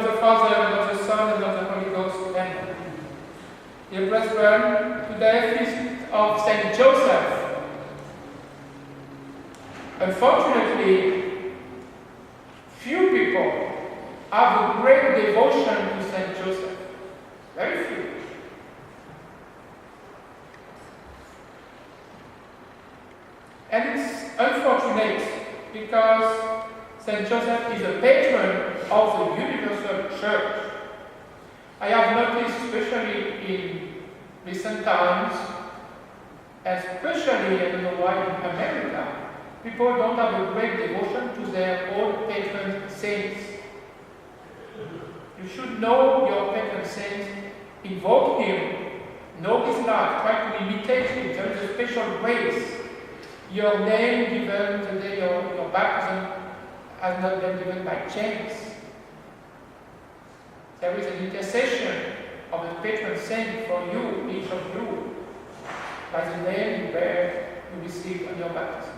of the Father, and of the Son, and of the Holy Ghost. Amen. Dear brethren, today feast of Saint Joseph. Unfortunately, few people have a great devotion to Saint Joseph. Very few. And it's unfortunate because Saint Joseph is a patron of the universal church. I have noticed, especially in recent times, especially, I don't know why, in America, people don't have a great devotion to their own patron saints. You should know your patron saint, invoke him, know his life, try to imitate him. There is a special grace. Your name given the day of your baptism has not been given by chance. There is an intercession of the patron saint for you, each of you, by the name you bear, you receive on your baptism.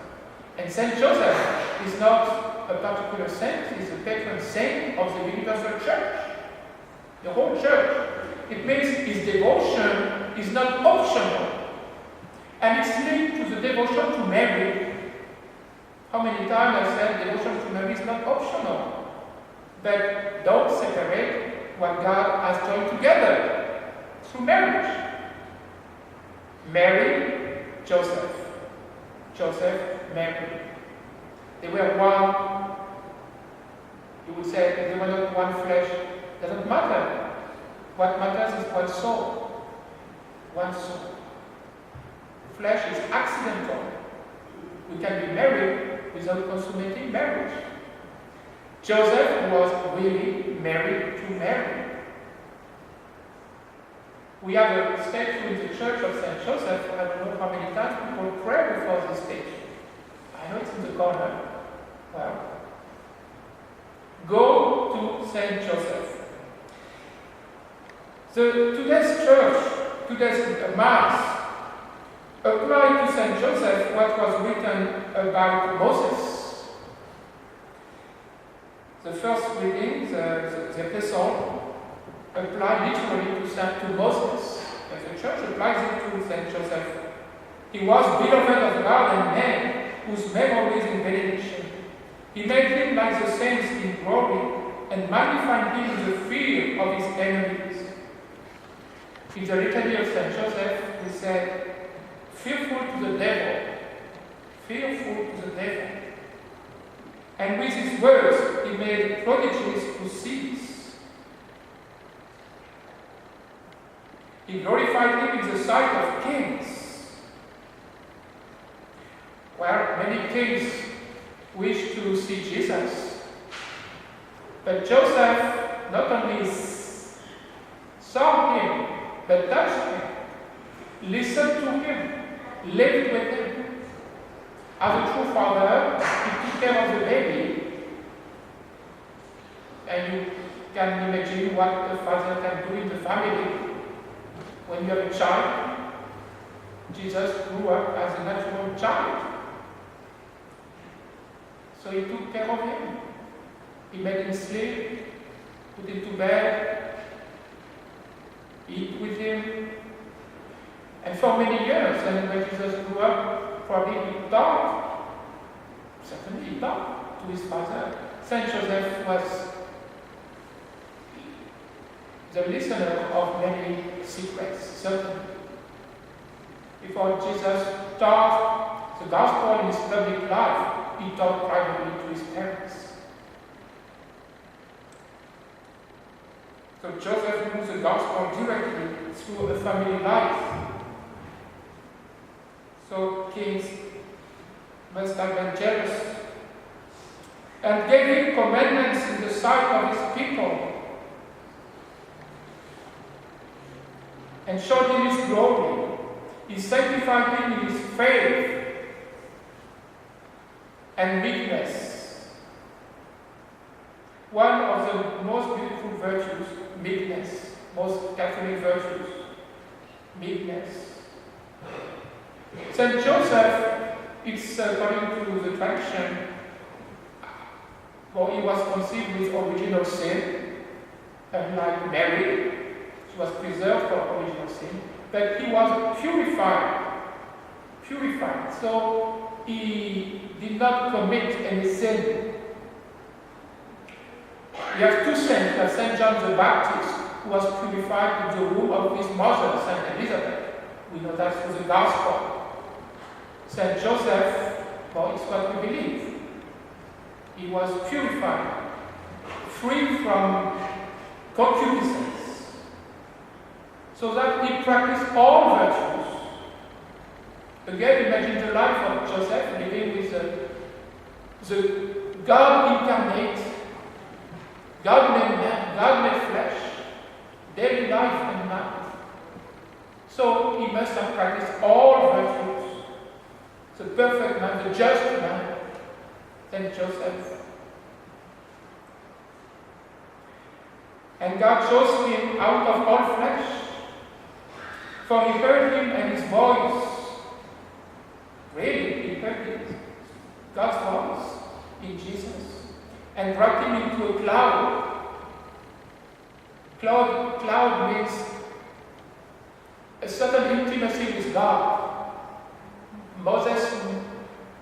And Saint Joseph is not a particular saint, he is the patron saint of the universal church, the whole church. It means his devotion is not optional. And it's linked to the devotion to Mary. How many times I said devotion to Mary is not optional. But don't separate what God has joined together through marriage. Mary, Joseph. Joseph, Mary. They were one. You would say they were not one flesh. It doesn't matter. What matters is one soul. One soul. Flesh is accidental. We can be married without consummating marriage. Joseph was really married to Mary. We have a statue in the church of Saint Joseph. I don't know how many times people pray before this statue. I know it's in the corner. Well, go to Saint Joseph. Today's church, today's Mass, applied to Saint Joseph what was written about Moses. The first reading, the epistle, applied literally to Moses. And the church applies it to Saint Joseph. He was beloved of God and men, whose memory is in benediction. He made him like the saints in glory, and magnified him in the fear of his enemies. In the litany of Saint Joseph, we said, fearful to the devil, fearful to the devil. And with his words, he made prodigies to cease. He glorified him in the sight of kings. Well, many kings wish to see Jesus. But Joseph not only saw him, but touched him, listened to him, lived with him. As a true father, he took care of the baby. And you can imagine what the father can do in the family. When you have a child, Jesus grew up as a natural child. So he took care of him. He made him sleep, put him to bed, eat with him. And for many years, and when Jesus grew up, probably he talked. Certainly he talked to his father. Saint Joseph was the listener of many secrets, certainly. Before Jesus taught the gospel in his public life, he taught privately to his parents. So Joseph knew the gospel directly through a family life. So kings must have been jealous and gave him commandments in the sight of his people and showed him his glory. He sanctified him in his faith and meekness. One of the most beautiful virtues, meekness, most Catholic virtues, meekness. Saint Joseph, it's according to the tradition, well, he was conceived with original sin, unlike Mary. She was preserved for original sin, but he was purified. So he did not commit any sin. We have two saints, like Saint John the Baptist, who was purified in the womb of his mother, Saint Elizabeth. We know that through the Gospel. Saint Joseph, well, it's what we believe. He was purified, free from concupiscence, so that he practiced all virtues. Again, imagine the life of Joseph living with the God incarnate, God made man, God made flesh, daily life and night. So he must have practiced all virtues. The perfect man, the just man, Saint Joseph. And God chose him out of all flesh, for he heard him and his voice. Really, he heard it, God's voice in Jesus, and brought him into a cloud. Cloud means a certain intimacy with God. Moses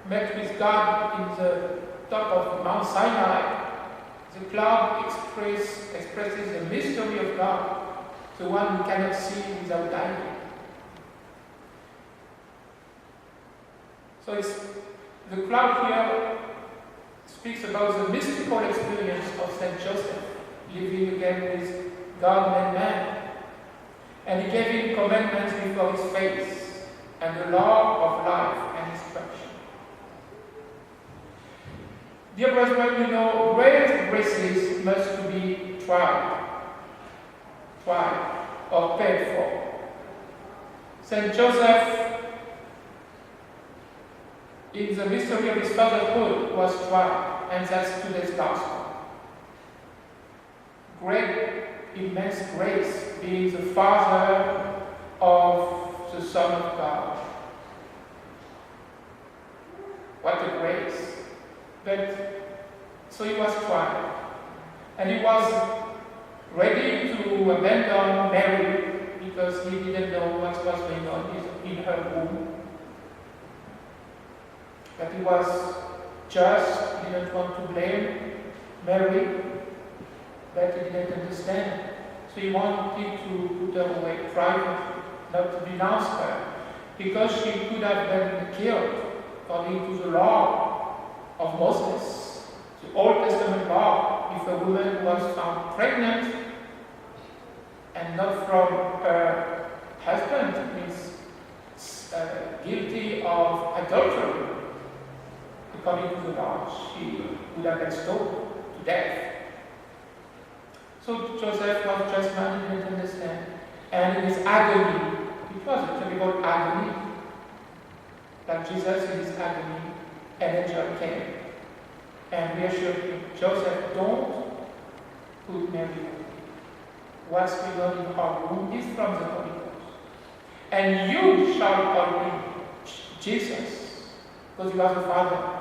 met with God in the top of Mount Sinai. The cloud expresses the mystery of God, the one we cannot see without dying. So the cloud here speaks about the mystical experience of Saint Joseph, living again with God and man. And he gave him commandments before his face, and the law of life and instruction. Dear brethren, you know, great graces must be tried or paid for. Saint Joseph, in the mystery of his fatherhood, was tried, and that's today's gospel. Great, immense grace, being the father of the Son of God. What a grace. But so he was tried, and he was ready to abandon Mary because he didn't know what was going on in her womb. But he was just, he didn't want to blame Mary, but he didn't understand. So he wanted to put her away privately, not to denounce her, because she could have been killed according to the law of Moses, the Old Testament law. If a woman was found pregnant and not from her husband, means guilty of adultery, according to the law, she would have been stoned to death. So Joseph was just man, he didn't understand. And in his agony, it was a terrible agony, like Jesus in his agony, an angel came and reassured him, Joseph, don't put Mary away. What's going on in our womb is from the Holy Ghost. And you shall call him Jesus, because you are the Father.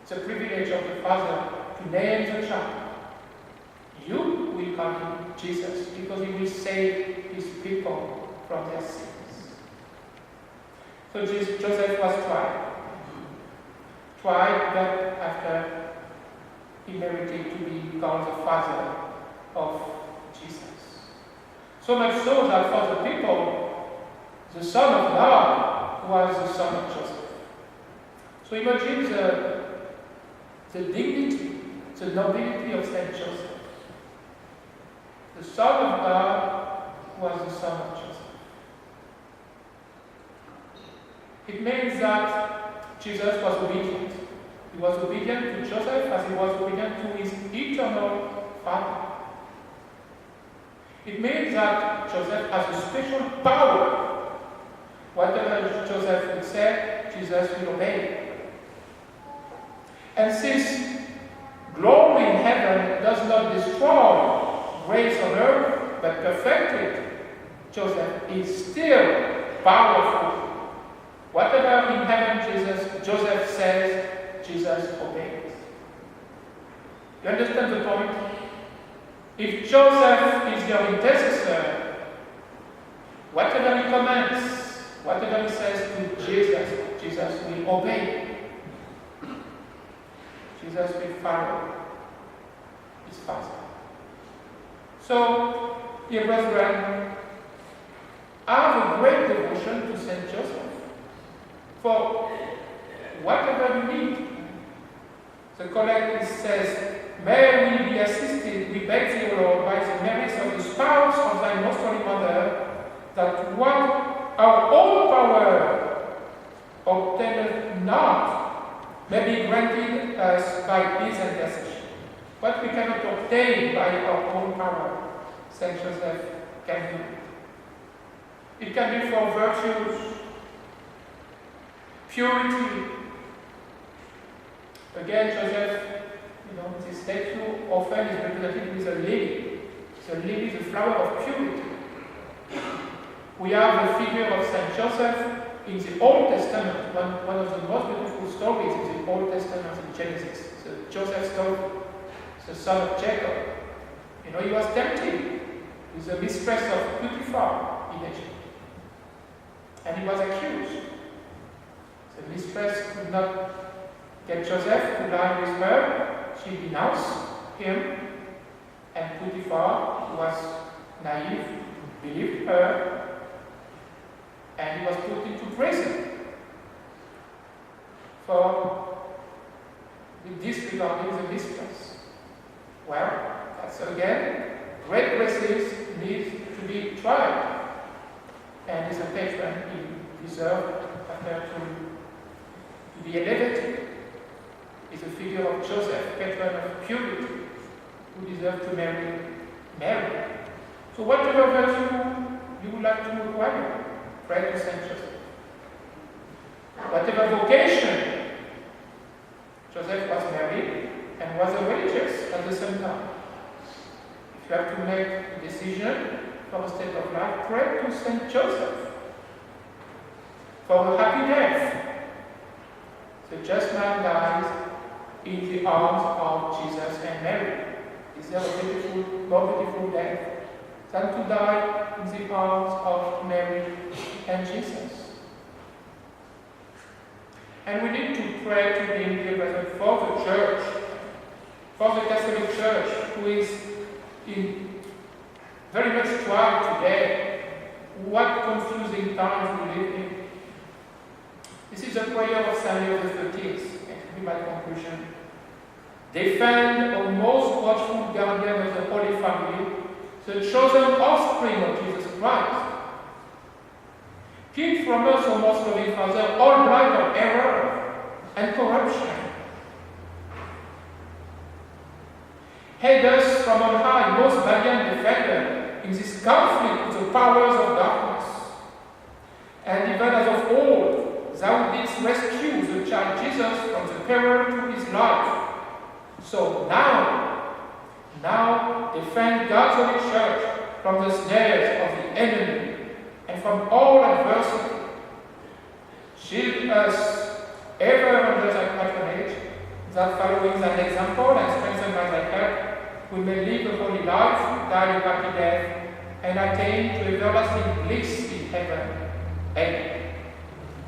It's a privilege of the Father to name the child. You will call him Jesus, because he will save his people from their sins. So Joseph was tried, but after he merited to be called the father of Jesus. So much so that for the people, the Son of God was the son of Joseph. So imagine the dignity, the nobility of Saint Joseph. The Son of God was the son of Joseph. It means that Jesus was obedient. He was obedient to Joseph as he was obedient to his eternal Father. It means that Joseph has a special power. Whatever Joseph would say, Jesus will obey. And since glory in heaven does not destroy grace on earth, but perfected, Joseph is still powerful. Whatever in heaven Joseph says, Jesus obeys. You understand the point? If Joseph is your intercessor, whatever he commands, whatever he says to Jesus, Jesus will obey. Jesus will follow his Father. So, dear brethren, have a great devotion to Saint Joseph for whatever you need. The collect says, "May we be assisted, we beg thee, O Lord, by the merits of the spouse of thy most holy mother, that what our own power obtaineth not may be granted us by his intercession." What we cannot obtain by our own power, Saint Joseph can do. It can be for virtues, purity. Again, Joseph, this statue often is represented with a lily. The lily is a flower of purity. We have the figure of Saint Joseph in the Old Testament, one of the most beautiful stories in the Old Testament in Genesis. The Joseph story, the son of Jacob. He was tempted with the mistress of Potiphar in Egypt. And he was accused. The mistress could not get Joseph to lie with her. She denounced him, and Potiphar was naive, believed her, and he was put into prison for disregarding the mistress. Well, that's again, great graces need to be tried, and as a patron, he deserved to be elevated. Is a figure of Joseph, patron of purity, who deserved to marry Mary. So whatever virtue you would like to acquire, pray to Saint Joseph. Whatever vocation, Joseph was married and was a religious at the same time. If you have to make a decision for a state of life, pray to Saint Joseph for a happy death. The just man dies in the arms of Jesus and Mary. Is there a more beautiful death than to die in the arms of Mary and Jesus? And we need to pray to him, dear brethren, for the Church, for the Catholic Church, who is in very much trial today. What confusing times we live in. This is a prayer of St. Leo XIII. My conclusion. Defend, O most watchful guardian of the Holy Family, the chosen offspring of Jesus Christ. Keep from us, O most loving Father, all blind of error and corruption. Aid us from on high, most valiant defender, in this conflict with the powers of darkness. And even as of old, thou didst rescue the child Jesus from the peril to his life. So now defend God's Holy Church from the snares of the enemy and from all adversity. Shield us ever under thy patronage, that following thine example and strengthened by thy help, we may live a holy life, die a happy death, and attain to everlasting bliss in heaven. Amen.